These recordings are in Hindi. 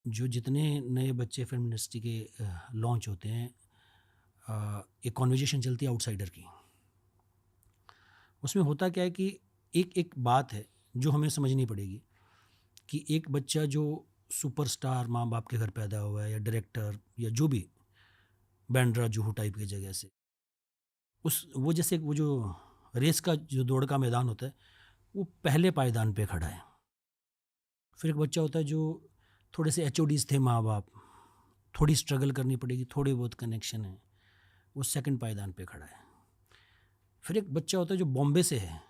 जो जितने नए बच्चे फिल्म इंडस्ट्री के लॉन्च होते हैं, एक कॉन्वर्जेशन चलती है आउटसाइडर की। उसमें होता क्या है कि एक एक बात है जो हमें समझनी पड़ेगी कि एक बच्चा जो सुपरस्टार माँ बाप के घर पैदा हुआ है या डायरेक्टर या जो भी बैंड्रा जुहू टाइप की जगह से, उस वो जैसे वो जो रेस का जो दौड़ का मैदान होता है, वो पहले पायदान पे खड़ा है। फिर एक बच्चा होता है जो थोड़े से एचओडीज थे माँ बाप, थोड़ी स्ट्रगल करनी पड़ेगी, थोड़े बहुत कनेक्शन है, वो सेकंड पायदान पे खड़ा है। फिर एक बच्चा होता है जो बॉम्बे से है,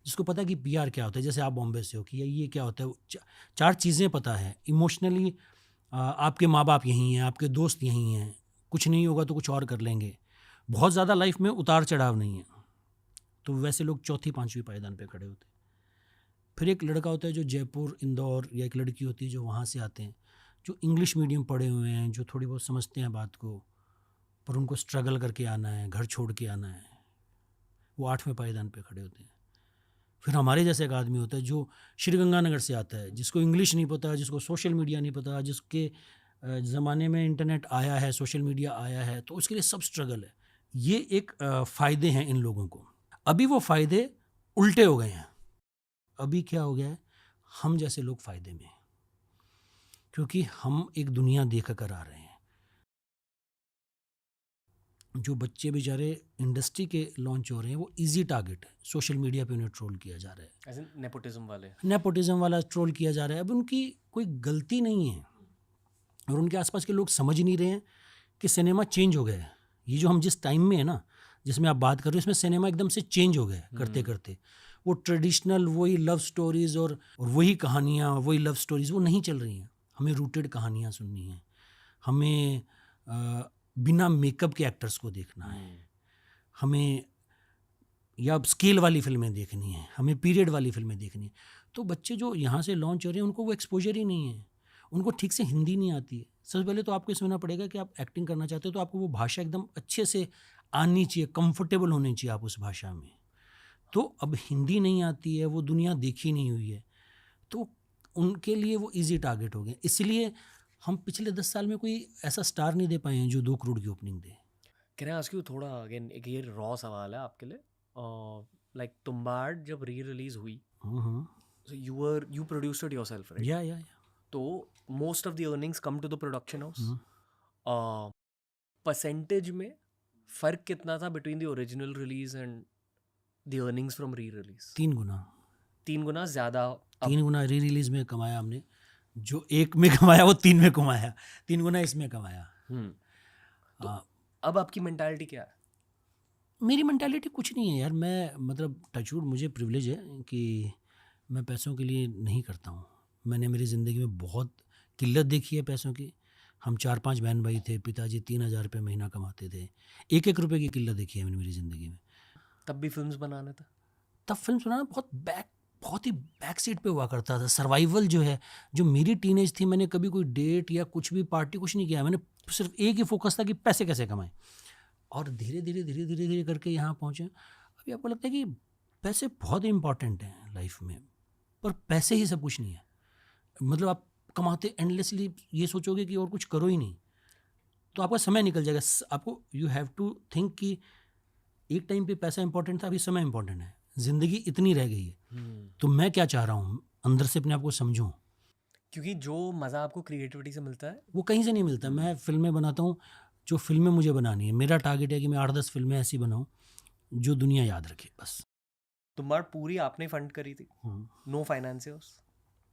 जिसको पता है कि पीआर क्या होता है, जैसे आप बॉम्बे से हो कि ये क्या होता है, चार चीज़ें पता है इमोशनली। आपके माँ बाप यहीं हैं, आपके दोस्त यहीं हैं, कुछ नहीं होगा तो कुछ और कर लेंगे, बहुत ज़्यादा लाइफ में उतार चढ़ाव नहीं है, तो वैसे लोग चौथी पांचवी पायदान पे खड़े होते हैं। फिर एक लड़का होता है जो जयपुर इंदौर, या एक लड़की होती है जो वहाँ से आते हैं, जो इंग्लिश मीडियम पढ़े हुए हैं, जो थोड़ी बहुत समझते हैं बात को, पर उनको स्ट्रगल करके आना है, घर छोड़ के आना है, वो आठवें पायदान पे खड़े होते हैं। फिर हमारे जैसे एक आदमी होता है जो श्रीगंगानगर से आता है, जिसको इंग्लिश नहीं पता, जिसको सोशल मीडिया नहीं पता, जिसके ज़माने में इंटरनेट आया है, सोशल मीडिया आया है, तो उसके लिए सब स्ट्रगल है। ये एक फ़ायदे हैं इन लोगों को। अभी वो फ़ायदे उल्टे हो गए हैं। अभी क्या हो गया है, हम जैसे लोग फ़ायदे में हैं, क्योंकि हम एक दुनिया देख कर आ रहे हैं। जो बच्चे बेचारे इंडस्ट्री के लॉन्च हो रहे हैं, वो इजी टारगेट है, सोशल मीडिया पे उन्हें ट्रोल किया जा रहा है, एज नेपोटिज्म वाले। नेपोटिज्म वाला ट्रोल किया जा रहा है। अब उनकी कोई गलती नहीं है, और उनके आसपास के लोग समझ नहीं रहे हैं कि सिनेमा चेंज हो गया है। ये जो हम जिस टाइम में है ना, जिसमें आप बात कर रहे हो, इसमें सिनेमा एकदम से चेंज हो गया है करते करते। वो ट्रेडिशनल वही लव स्टोरीज और वही कहानियाँ, वही लव स्टोरीज वो नहीं चल रही हैं। हमें रूटेड कहानियाँ सुननी हैं, हमें बिना मेकअप के एक्टर्स को देखना है, हमें या स्केल वाली फिल्में देखनी है, हमें पीरियड वाली फिल्में देखनी है। तो बच्चे जो यहाँ से लॉन्च हो रहे हैं, उनको वो एक्सपोजर ही नहीं है, उनको ठीक से हिंदी नहीं आती है। सबसे पहले तो आपको ये समझना पड़ेगा कि आप एक्टिंग करना चाहते हो तो आपको वो भाषा एकदम अच्छे से आनी चाहिए, कंफर्टेबल होनी चाहिए आप उस भाषा में। तो अब हिंदी नहीं आती है, वो दुनिया देखी नहीं हुई है, तो उनके लिए वो ईजी टारगेट हो गए। इसलिए हम पिछले 10 साल में कोई ऐसा स्टार नहीं दे पाए हैं जो 2 करोड़ की opening they. Can I ask you थोड़ा अगेन, एक ये रॉ सवाल है आपके लिए। लाइक तुम्बाड़ जब री रिलीज हुई, हाँ, so you produced it yourself, right? या तो most of the earnings come to the production house. Percentage में फर्क कितना था between the original release and the earnings from re release? 3 गुना। 3 गुना ज्यादा अब। 3 गुना री रिलीज में कमाया हमने, जो एक में कमाया वो 3 में कमाया, 3 गुना इसमें कमाया। तो हाँ, अब आपकी मेंटालिटी क्या है? मेरी मेंटालिटी कुछ नहीं है यार। मैं मतलब टचवुड, मुझे प्रिविलेज है कि मैं पैसों के लिए नहीं करता हूँ। मैंने मेरी ज़िंदगी में बहुत किल्लत देखी है पैसों की। हम 4-5 बहन भाई थे, पिताजी 3,000 रुपये महीना कमाते थे। एक एक रुपये की किल्लत देखी है मैंने मेरी ज़िंदगी में। तब भी फिल्म्स बनाना था। तब फिल्म बनाना बहुत ही बैक सीट पे हुआ करता था। सर्वाइवल जो है, जो मेरी टीनेज थी, मैंने कभी कोई डेट या कुछ भी पार्टी कुछ नहीं किया। मैंने सिर्फ एक ही फोकस था कि पैसे कैसे कमाएं, और धीरे धीरे करके यहाँ पहुँचे। अभी आपको लगता है कि पैसे बहुत इंपॉर्टेंट हैं लाइफ में, पर पैसे ही सब कुछ नहीं है। मतलब आप कमाते एंडलेसली ये सोचोगे कि और कुछ करो ही नहीं, तो आपका समय निकल जाएगा। आपको यू हैव टू थिंक कि एक टाइम पे पैसा इंपॉर्टेंट था, अभी समय इंपॉर्टेंट है, ज़िंदगी इतनी रह गई है, तो मैं क्या चाह रहा हूँ अंदर से अपने आप को समझूं। क्योंकि जो मज़ा आपको क्रिएटिविटी से मिलता है वो कहीं से नहीं मिलता। मैं फिल्में बनाता हूँ, जो फिल्में मुझे बनानी है, मेरा टारगेट है कि मैं 8-10 फिल्में ऐसी बनाऊँ जो दुनिया याद रखे, बस। तुम्बाड़ पूरी आपने फंड करी थी? No financiers?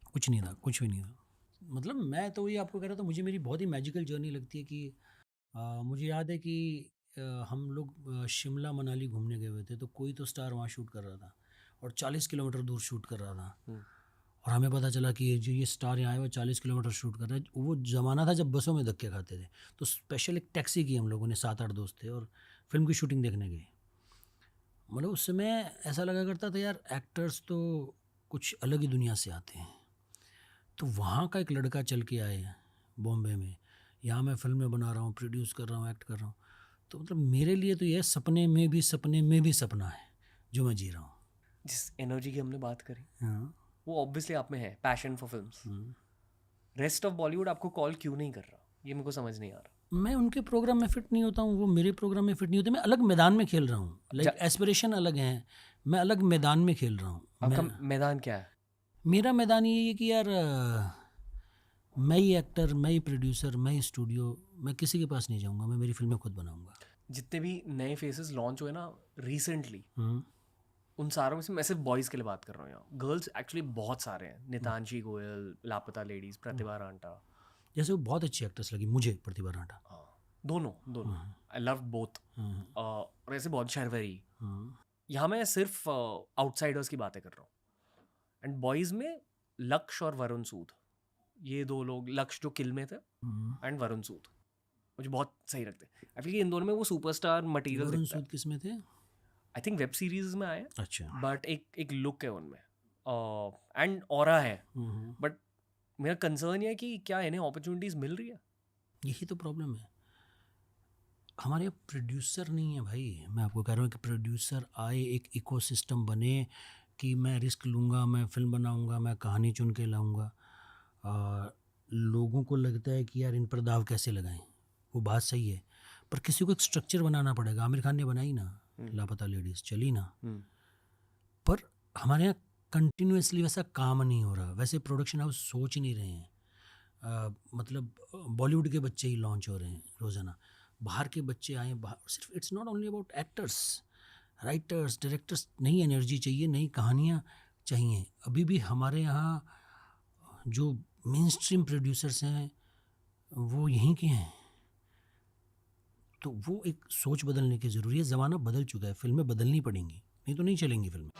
कुछ नहीं था, कुछ भी नहीं था। मतलब मैं तो ये आपको कह रहा था, मुझे मेरी बहुत ही मैजिकल जर्नी लगती है कि मुझे याद है कि हम लोग शिमला मनाली घूमने गए हुए थे, तो कोई तो स्टार वहाँ शूट कर रहा था और 40 किलोमीटर दूर शूट कर रहा था। और हमें पता चला कि ये स्टार यहाँ आया हुआ 40 किलोमीटर शूट कर रहा है। वो ज़माना था जब बसों में धक्के खाते थे, तो स्पेशल एक टैक्सी की हम लोगों ने, 7-8 दोस्त थे, और फिल्म की शूटिंग देखने गए। मतलब उस समय ऐसा लगा करता था यार, एक्टर्स तो कुछ अलग ही दुनिया से आते हैं। तो वहाँ का एक लड़का चल के आए बॉम्बे में, यहाँ मैं फिल्में बना रहा हूँ, प्रोड्यूस कर रहा हूँ, एक्ट कर रहा हूँ। तो मतलब मेरे लिए तो यह सपने में भी सपना है जो मैं जी रहा हूँ। जिस एनर्जी की हमने बात करी, हाँ। वो ऑब्वियसली आप में है, passion for films. Rest of Bollywood आपको कॉल क्यों नहीं कर रहा, ये मेरे को समझ नहीं आ रहा। मैं उनके प्रोग्राम में फिट नहीं होता हूँ, वो मेरे प्रोग्राम में फिट नहीं होते। मैं अलग मैदान में खेल रहा हूँ, लाइक एस्पिरेशन अलग हैं, मैं अलग मैदान में खेल रहा हूँ। आपका मैदान क्या है? मेरा मैदान ये है कि यार मैं ही एक्टर, मैं ही प्रोड्यूसर, मैं ही स्टूडियो, मैं किसी के पास नहीं जाऊँगा, मैं मेरी फिल्में खुद बनाऊँगा। जितने भी नए फेसेस लॉन्च हुए ना रिसेंटली, उन सारों में से मैं सिर्फ बॉयज़ के लिए बात कर रहा हूँ यहाँ। गर्ल्स एक्चुअली बहुत सारे हैं, नितांशी गोयल, लापता लेडीज़, प्रतिभा रांटा। जैसे वो बहुत अच्छी एक्ट्रेस लगी मुझे, प्रतिभा रांटा। हाँ, दोनों आई लव बोथ। और ऐसे बहुत शर्वरी। यहाँ मैं सिर्फ आउटसाइडर्स की बातें कर रहा हूँ। एंड बॉयज़ में लक्ष्य और वरुण सूद, ये दो लोग, लक्ष्य जो किल में थे एंड वरुण सूद मुझे बहुत सही लगते हैं। आई फील इन दोनों में वो सुपरस्टार मटेरियल वरुण दिखता है। सूद किस में थे? आई थिंक वेब सीरीज में आए, अच्छा। बट एक लुक है उनमें एंड ऑरा है। बट मेरा कंसर्न ये है कि क्या इन्हें अपॉर्चुनिटीज मिल रही है? यही तो प्रॉब्लम है, हमारे यहाँ प्रोड्यूसर नहीं है भाई। मैं आपको कह रहा हूँ कि प्रोड्यूसर आए, एक इकोसिस्टम बने कि मैं रिस्क लूँगा, मैं फिल्म बनाऊँगा, मैं कहानी चुन के लाऊँगा। लोगों को लगता है कि यार इन पर दाव कैसे लगाएं, वो बात सही है, पर किसी को एक स्ट्रक्चर बनाना पड़ेगा। आमिर खान ने बनाई ना लापता लेडीज़, चली ना, पर हमारे यहाँ कंटिन्यूसली वैसा काम नहीं हो रहा, वैसे प्रोडक्शन हाउस सोच नहीं रहे हैं। मतलब बॉलीवुड के बच्चे ही लॉन्च हो रहे हैं रोज़ाना, बाहर के बच्चे आए बाहर। सिर्फ it's not only about actors, writers, directors, नई एनर्जी चाहिए, नई कहानियाँ चाहिए। अभी भी हमारे यहाँ जो मेन स्ट्रीम प्रोड्यूसर्स हैं वो यहीं के हैं, तो वो एक सोच बदलने की ज़रूरी है। ज़माना बदल चुका है, फिल्में बदलनी पड़ेंगी, नहीं तो नहीं चलेंगी फिल्में।